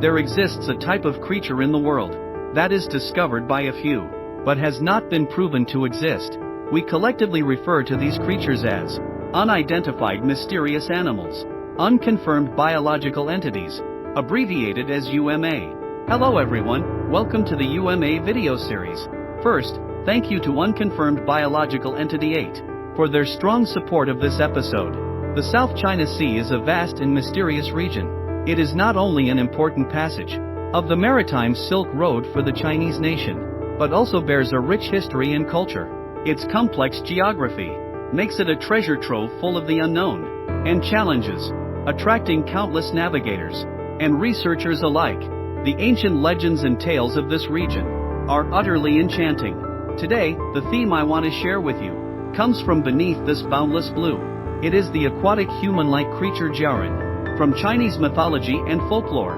There exists a type of creature in the world that is discovered by a few, but has not been proven to exist. We collectively refer to these creatures as unidentified mysterious animals, unconfirmed biological entities, abbreviated as UMA. Hello everyone, welcome to the UMA video series. First, thank you to Unconfirmed Biological Entity 8 for their strong support of this episode. The South China Sea is a vast and mysterious region. It is not only an important passage of the maritime Silk Road for the Chinese nation, but also bears a rich history and culture. Its complex geography makes it a treasure trove full of the unknown and challenges, attracting countless navigators and researchers alike. The ancient legends and tales of this region are utterly enchanting. Today, the theme I want to share with you comes from beneath this boundless blue. It is the aquatic human-like creature Jiaran, from Chinese mythology and folklore.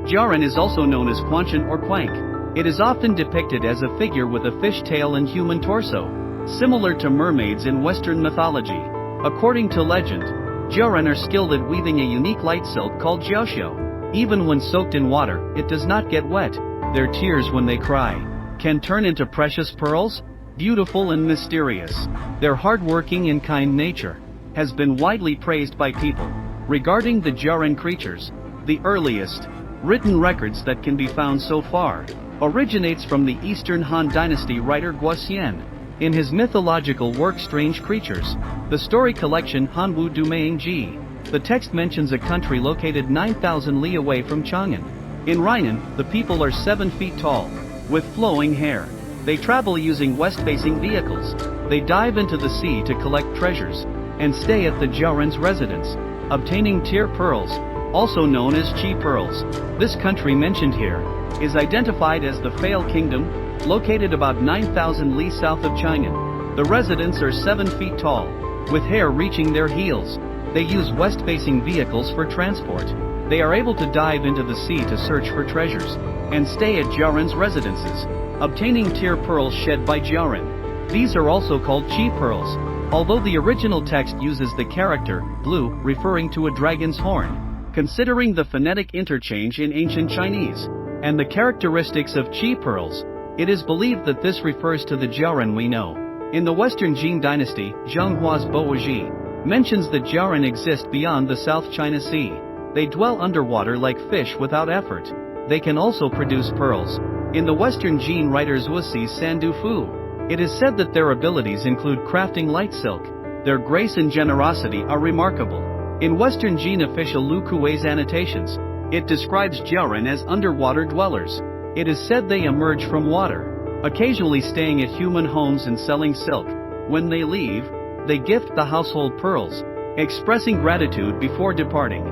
Jiaran is also known as Quanchen or Quank. It is often depicted as a figure with a fish tail and human torso, similar to mermaids in Western mythology. According to legend, Jiaran are skilled at weaving a unique light silk called jiaoxiao. Even when soaked in water, it does not get wet. Their tears when they cry can turn into precious pearls, beautiful and mysterious. Their hardworking and kind nature has been widely praised by people. Regarding the Jiaran creatures, the earliest written records that can be found so far originates from the Eastern Han Dynasty writer Guoxian. In his mythological work Strange Creatures, the story collection Hanwu Dumeing Ji, the text mentions a country located 9,000 li away from Chang'an. In Rheinan, the people are 7 feet tall, with flowing hair. They travel using west-facing vehicles. They dive into the sea to collect treasures, and stay at the Jiaran's residence, obtaining tear pearls, also known as chi pearls. This country mentioned here is identified as the Fail Kingdom, located about 9,000 li south of Chang'an. The residents are 7 feet tall, with hair reaching their heels. They use west-facing vehicles for transport. They are able to dive into the sea to search for treasures, and stay at Jiaran's residences, obtaining tear pearls shed by Jiaran. These are also called chi pearls, although the original text uses the character blue referring to a dragon's horn. Considering the phonetic interchange in ancient Chinese and the characteristics of chi pearls, it is believed that this refers to the Jiaran we know. In the Western Jin dynasty, Zheng Hua's Boazhi mentions that Jiaran exist beyond the South China Sea. They dwell underwater like fish without effort. They can also produce pearls. In the Western Jin writer Zuosi's Sandu Fu, it is said that their abilities include crafting light silk. Their grace and generosity are remarkable. In Western Jin official Lu Kuei's annotations, it describes Jiaran as underwater dwellers. It is said they emerge from water, occasionally staying at human homes and selling silk. When they leave, they gift the household pearls, expressing gratitude before departing.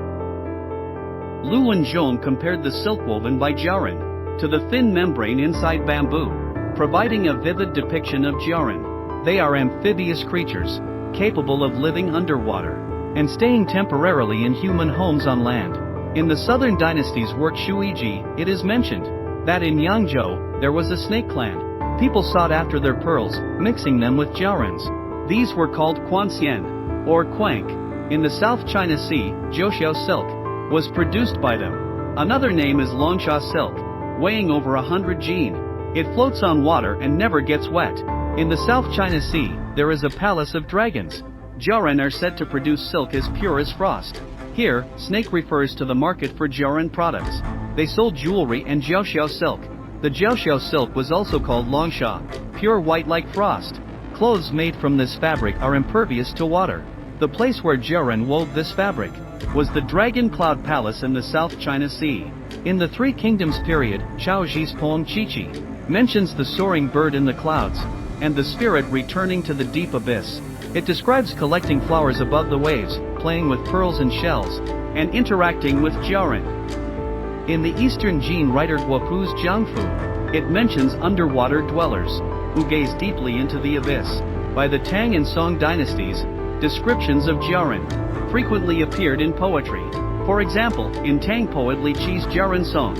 Lu Wenzhong compared the silk woven by Jiaran to the thin membrane inside bamboo, providing a vivid depiction of Jiaran. They are amphibious creatures, capable of living underwater and staying temporarily in human homes on land. In the Southern Dynasty's work Shuiji, it is mentioned that in Yangzhou, there was a snake clan. People sought after their pearls, mixing them with Jiaran's. These were called Quanxian, or Quank. In the South China Sea, jiaoxiao silk was produced by them. Another name is Longsha silk, weighing over 100 jin. It floats on water and never gets wet. In the South China Sea, there is a palace of dragons. Jiaran are said to produce silk as pure as frost. Here, snake refers to the market for Jiaran products. They sold jewelry and jiaoxiao silk. The jiaoxiao silk was also called longsha, pure white like frost. Clothes made from this fabric are impervious to water. The place where Jiaran wove this fabric was the Dragon Cloud Palace in the South China Sea. In the Three Kingdoms period, Chao Zhi's poem Qiqi mentions the soaring bird in the clouds and the spirit returning to the deep abyss. It describes collecting flowers above the waves, playing with pearls and shells, and interacting with Jiaran. In the Eastern Jin writer Guopu's Jiangfu, it mentions underwater dwellers who gaze deeply into the abyss. By the Tang and Song dynasties, descriptions of Jiaran frequently appeared in poetry. For example, in Tang poet Li Qi's Jiaran song,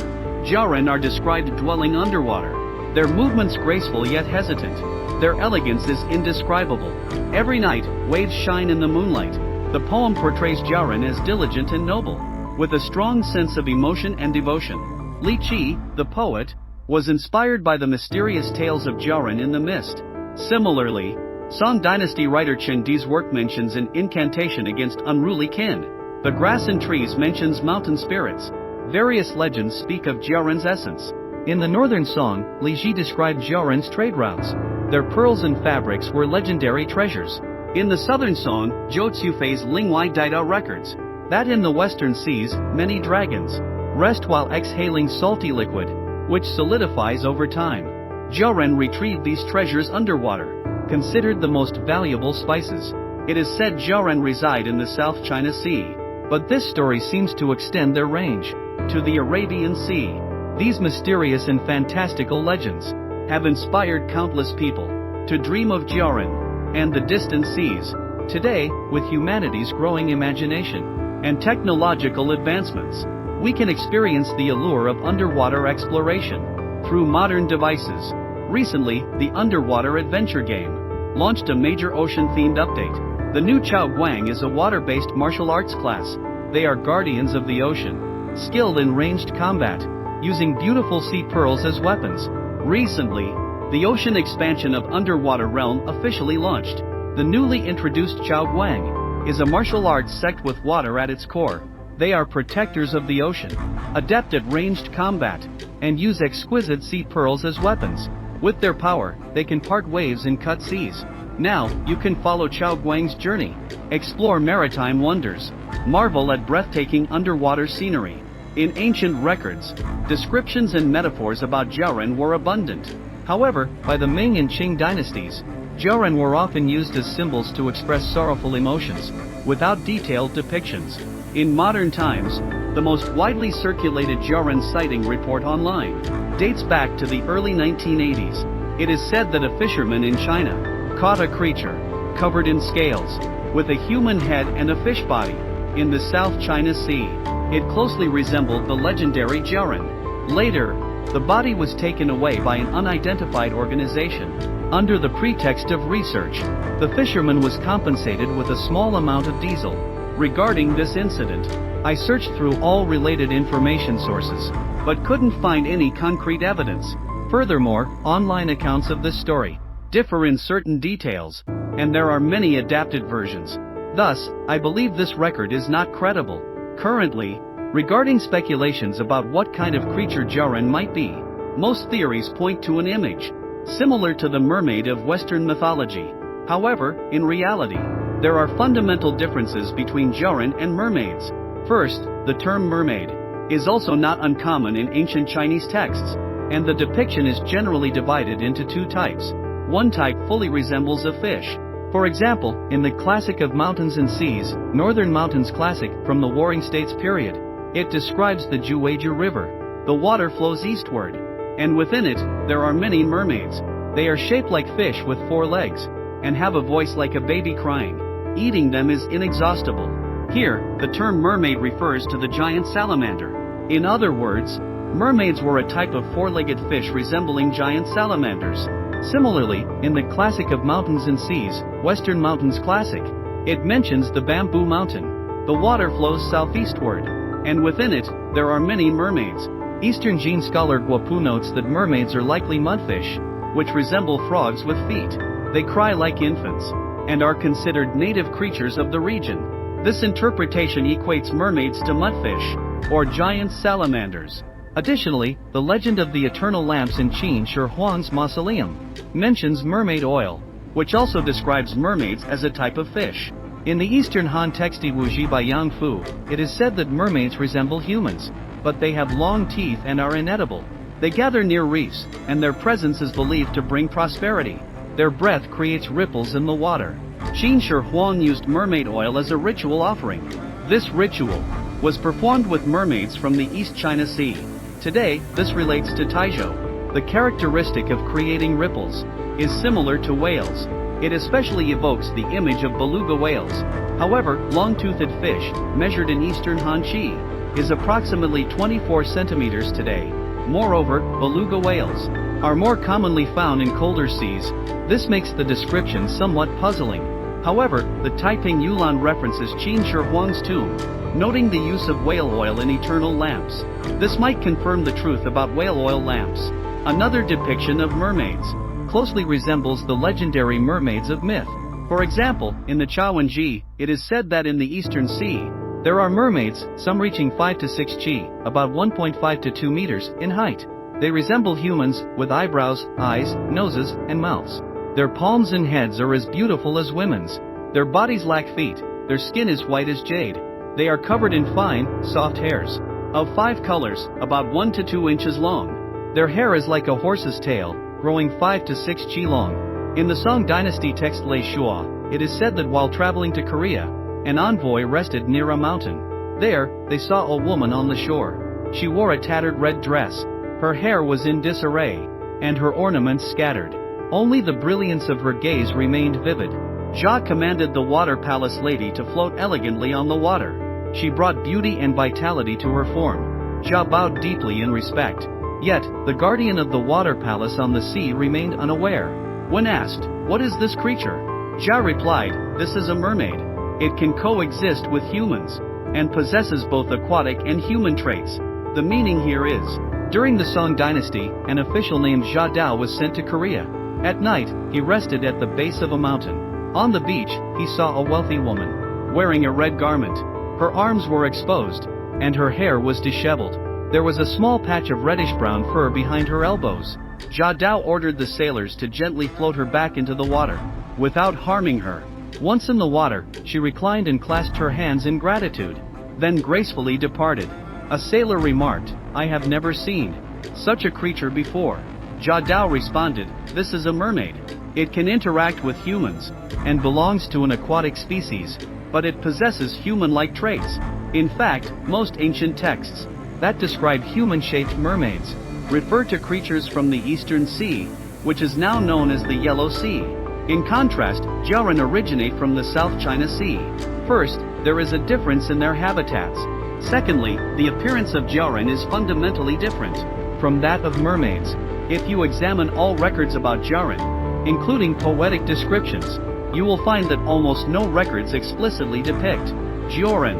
Jiaran are described dwelling underwater. Their movements graceful yet hesitant. Their elegance is indescribable. Every night, waves shine in the moonlight, The poem portrays Jiaran as diligent and noble, with a strong sense of emotion and devotion. Li Qi, the poet, was inspired by the mysterious tales of Jiaran in the mist. Similarly, Song Dynasty writer Chen Di's work mentions an incantation against unruly kin. The Grass and Trees mentions mountain spirits. Various legends speak of Jiaran's essence. In the northern song, Li Ji described Jiaran's trade routes. Their pearls and fabrics were legendary treasures. In the southern song, Zhou Cufei's Lingwai Daida records that in the western seas, many dragons rest while exhaling salty liquid, which solidifies over time. Jiaran retrieved these treasures underwater, considered the most valuable spices. It is said Jiaran reside in the South China Sea, but this story seems to extend their range to the Arabian Sea. These mysterious and fantastical legends have inspired countless people to dream of Jiaran and the distant seas. Today, with humanity's growing imagination and technological advancements, we can experience the allure of underwater exploration through modern devices. Recently, the Underwater Adventure game launched a major ocean-themed update. The new Chao Guang is a water-based martial arts class. They are guardians of the ocean, skilled in ranged combat, using beautiful sea pearls as weapons. Recently, the ocean expansion of Underwater Realm officially launched. The newly introduced Chao Guang is a martial arts sect with water at its core. They are protectors of the ocean, adept at ranged combat, and use exquisite sea pearls as weapons. With their power, they can part waves and cut seas. Now, you can follow Chao Guang's journey, explore maritime wonders, marvel at breathtaking underwater scenery. In ancient records, descriptions and metaphors about Jiaran were abundant. However, by the Ming and Qing dynasties, Jiaran were often used as symbols to express sorrowful emotions, without detailed depictions. In modern times, the most widely circulated Jiaran sighting report online dates back to the early 1980s. It is said that a fisherman in China caught a creature covered in scales, with a human head and a fish body, in the South China Sea. It closely resembled the legendary Jiaran. Later, the body was taken away by an unidentified organization. Under the pretext of research, the fisherman was compensated with a small amount of diesel. Regarding this incident, I searched through all related information sources, but couldn't find any concrete evidence. Furthermore, online accounts of this story differ in certain details, and there are many adapted versions. Thus, I believe this record is not credible. Currently, regarding speculations about what kind of creature Jiaran might be, most theories point to an image similar to the mermaid of Western mythology. However, in reality, there are fundamental differences between Jiaran and mermaids. First, the term mermaid is also not uncommon in ancient Chinese texts, and the depiction is generally divided into two types. One type fully resembles a fish. For example, in the Classic of Mountains and Seas, Northern Mountains Classic from the Warring States period, it describes the Jueju River. The water flows eastward, and within it, there are many mermaids. They are shaped like fish with 4 legs, and have a voice like a baby crying. Eating them is inexhaustible. Here, the term mermaid refers to the giant salamander. In other words, mermaids were a type of 4-legged fish resembling giant salamanders. Similarly, in the Classic of Mountains and Seas, Western Mountains Classic, it mentions the Bamboo Mountain. The water flows southeastward, and within it, there are many mermaids. Eastern Gene scholar Guopu notes that mermaids are likely mudfish, which resemble frogs with feet. They cry like infants, and are considered native creatures of the region. This interpretation equates mermaids to mudfish, or giant salamanders. Additionally, the legend of the eternal lamps in Qin Shi Huang's mausoleum mentions mermaid oil, which also describes mermaids as a type of fish. In the Eastern Han text Wuji by Yang Fu, it is said that mermaids resemble humans, but they have long teeth and are inedible. They gather near reefs, and their presence is believed to bring prosperity. Their breath creates ripples in the water. Qin Shi Huang used mermaid oil as a ritual offering. This ritual was performed with mermaids from the East China Sea. Today, this relates to Taizhou. The characteristic of creating ripples is similar to whales. It especially evokes the image of beluga whales. However, long-toothed fish, measured in Eastern Hanqi, is approximately 24 centimeters today. Moreover, beluga whales are more commonly found in colder seas. This makes the description somewhat puzzling. However, the Taiping Yulan references Qin Shi Huang's tomb, noting the use of whale oil in eternal lamps. This might confirm the truth about whale oil lamps. Another depiction of mermaids closely resembles the legendary mermaids of myth. For example, in the Chawan Ji, it is said that in the Eastern Sea, there are mermaids, some reaching 5 to 6 chi, about 1.5 to 2 meters, in height. They resemble humans, with eyebrows, eyes, noses, and mouths. Their palms and heads are as beautiful as women's. Their bodies lack feet, their skin is white as jade. They are covered in fine, soft hairs. Of 5 colors, about 1 to 2 inches long. Their hair is like a horse's tail, growing 5 to 6 chi long. In the Song Dynasty text Lei Shua, it is said that while traveling to Korea, an envoy rested near a mountain. There, they saw a woman on the shore. She wore a tattered red dress. Her hair was in disarray, and her ornaments scattered. Only the brilliance of her gaze remained vivid. Jia commanded the water palace lady to float elegantly on the water. She brought beauty and vitality to her form. Jia bowed deeply in respect. Yet, the guardian of the water palace on the sea remained unaware. When asked, "What is this creature?" Jia replied, "This is a mermaid. It can coexist with humans, and possesses both aquatic and human traits." The meaning here is, during the Song Dynasty, an official named Jia Dao was sent to Korea. At night, he rested at the base of a mountain. On the beach, he saw a wealthy woman, wearing a red garment. Her arms were exposed, and her hair was disheveled. There was a small patch of reddish-brown fur behind her elbows. Jia Dao ordered the sailors to gently float her back into the water, without harming her. Once in the water, she reclined and clasped her hands in gratitude, then gracefully departed. A sailor remarked, "I have never seen such a creature before." Jia Dao responded, "This is a mermaid. It can interact with humans, and belongs to an aquatic species, but it possesses human-like traits." In fact, most ancient texts that describe human-shaped mermaids refer to creatures from the Eastern Sea, which is now known as the Yellow Sea. In contrast, Jiaran originate from the South China Sea. First, there is a difference in their habitats. Secondly, the appearance of Jiaran is fundamentally different from that of mermaids. If you examine all records about Jiaran, including poetic descriptions, you will find that almost no records explicitly depict Jiaran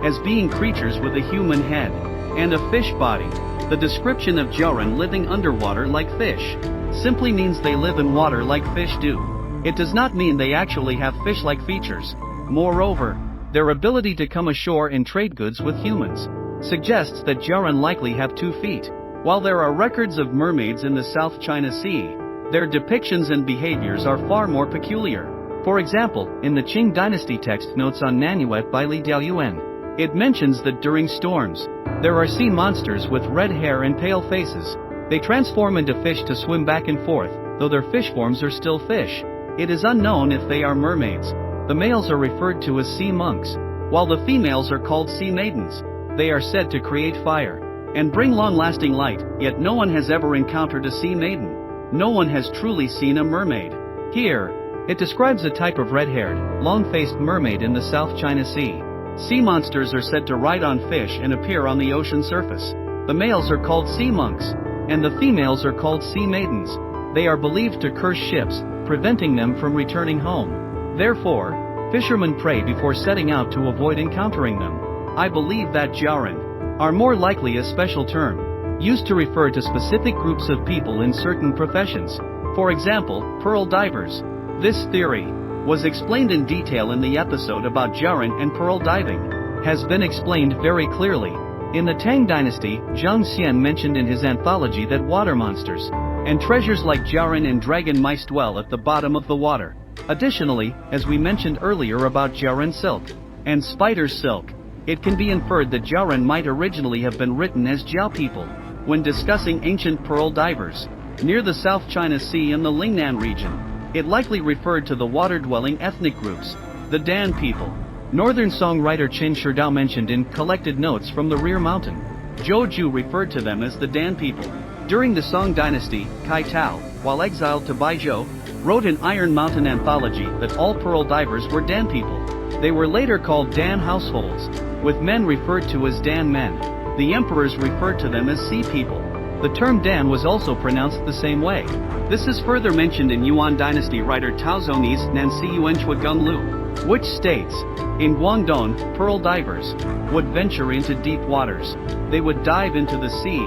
as being creatures with a human head and a fish body. The description of Jiaran living underwater like fish simply means they live in water like fish do. It does not mean they actually have fish-like features. Moreover, their ability to come ashore and trade goods with humans suggests that Jiaran likely have 2 feet. While there are records of mermaids in the South China Sea, their depictions and behaviors are far more peculiar. For example, in the Qing Dynasty text Notes on Nanuet by Li Daoyuan, it mentions that during storms, there are sea monsters with red hair and pale faces. They transform into fish to swim back and forth, though their fish forms are still fish. It is unknown if they are mermaids. The males are referred to as sea monks, while the females are called sea maidens. They are said to create fire and bring long-lasting light, yet no one has ever encountered a sea maiden. No one has truly seen a mermaid. Here, it describes a type of red-haired, long-faced mermaid in the South China Sea. Sea monsters are said to ride on fish and appear on the ocean surface. The males are called sea monks, and the females are called sea maidens. They are believed to curse ships, preventing them from returning home. Therefore, fishermen pray before setting out to avoid encountering them. I believe that Jiaran are more likely a special term, used to refer to specific groups of people in certain professions. For example, pearl divers. This theory was explained in detail in the episode about Jiaran and pearl diving. Has been explained very clearly. In the Tang Dynasty, Zhang Xian mentioned in his anthology that water monsters and treasures like Jiaran and dragon mice dwell at the bottom of the water. Additionally, as we mentioned earlier about Jiaran silk and spider silk, it can be inferred that Jiaran might originally have been written as Jiao people when discussing ancient pearl divers near the South China Sea in the Lingnan region. It likely referred to the water-dwelling ethnic groups, the Dan people. Northern songwriter Qin Shidao mentioned in Collected Notes from the Rear Mountain, Zhou Ju referred to them as the Dan people. During the Song Dynasty, Kai Tao, while exiled to Baizhou, wrote in Iron Mountain Anthology that all pearl divers were Dan people. They were later called Dan households, with men referred to as Dan men. The emperors referred to them as sea people. The term Dan was also pronounced the same way. This is further mentioned in Yuan dynasty writer Tao Zhong's Nansi Yuanchua Gung Lu, which states, in Guangdong, pearl divers would venture into deep waters. They would dive into the sea,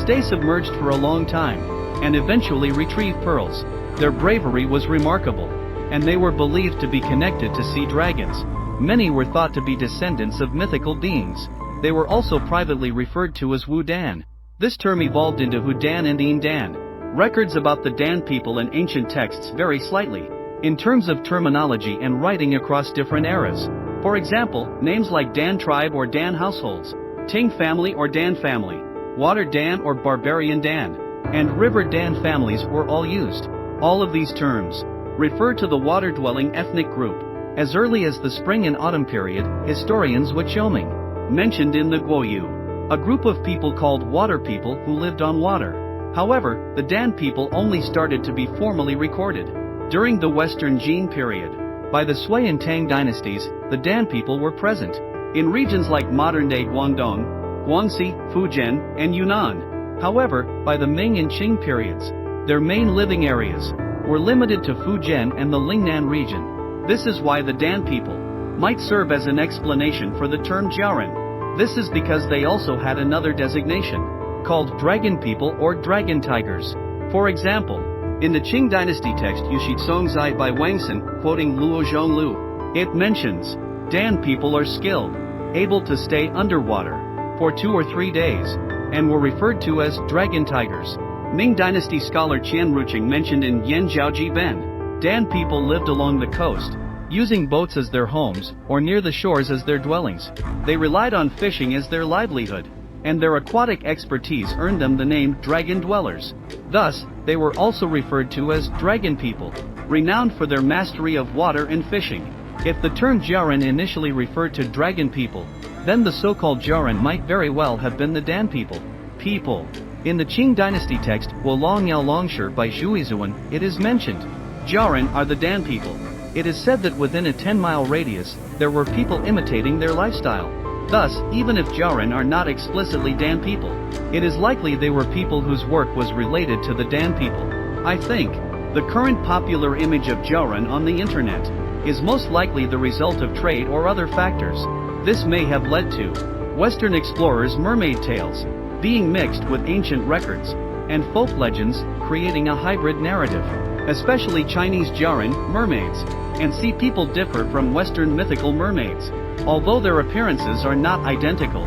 stay submerged for a long time, and eventually retrieve pearls. Their bravery was remarkable, and they were believed to be connected to sea dragons. Many were thought to be descendants of mythical beings. They were also privately referred to as Wu Dan. This term evolved into Hu Dan and Yin Dan. Records about the Dan people in ancient texts vary slightly in terms of terminology and writing across different eras. For example, names like Dan tribe or Dan households, Ting family or Dan family, Water Dan or Barbarian Dan, and River Dan families were all used. All of these terms refer to the water-dwelling ethnic group. As early as the spring and autumn period, historians Wuqiuming mentioned in the Guoyu a group of people called water people who lived on water. However, the Dan people only started to be formally recorded during the Western Jin period. By the Sui and Tang dynasties, the Dan people were present in regions like modern-day Guangdong, Guangxi, Fujian, and Yunnan. However, by the Ming and Qing periods, their main living areas were limited to Fujian and the Lingnan region. This is why the Dan people might serve as an explanation for the term Jiaoren. This is because they also had another designation, called dragon people or dragon tigers. For example, in the Qing dynasty text Yushi Songzai by Wangsun, quoting Luo Zhonglu, it mentions, Dan people are skilled, able to stay underwater for 2 or 3 days, and were referred to as dragon tigers. Ming dynasty scholar Qian Ruqing mentioned in Yan Zhaoji Ben, Dan people lived along the coast, using boats as their homes, or near the shores as their dwellings. They relied on fishing as their livelihood, and their aquatic expertise earned them the name dragon dwellers. Thus, they were also referred to as dragon people, renowned for their mastery of water and fishing. If the term Jiaoren initially referred to dragon people, then the so-called Jiaoren might very well have been the Dan people. In the Qing dynasty text Wolong Yao Longshi by Zhuizuan, it is mentioned, Jiaoren are the Dan people. It is said that within a 10-mile radius, there were people imitating their lifestyle. Thus, even if Jiaoren are not explicitly Dan people, it is likely they were people whose work was related to the Dan people. I think the current popular image of Jiaoren on the internet is most likely the result of trade or other factors. This may have led to Western explorers' mermaid tales being mixed with ancient records and folk legends, creating a hybrid narrative. Especially Chinese Jiaoren, mermaids, and sea people differ from Western mythical mermaids. Although their appearances are not identical,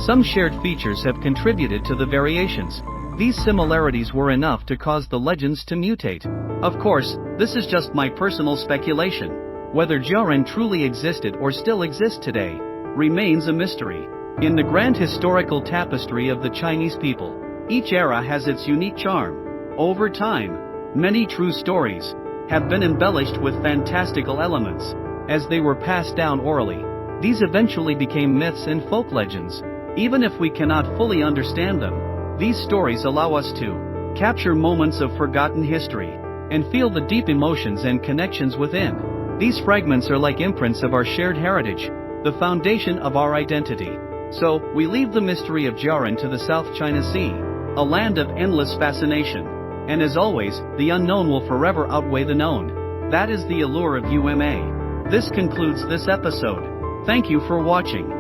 some shared features have contributed to the variations. These similarities were enough to cause the legends to mutate. Of course, this is just my personal speculation. Whether Jiaoren truly existed or still exists today remains a mystery. In the grand historical tapestry of the Chinese people, each era has its unique charm. Over time, many true stories have been embellished with fantastical elements. As they were passed down orally, these eventually became myths and folk legends. Even if we cannot fully understand them, these stories allow us to capture moments of forgotten history and feel the deep emotions and connections within. These fragments are like imprints of our shared heritage, the foundation of our identity. So, we leave the mystery of Jiaoren to the South China Sea, a land of endless fascination. And as always, the unknown will forever outweigh the known. That is the allure of UMA. This concludes this episode. Thank you for watching.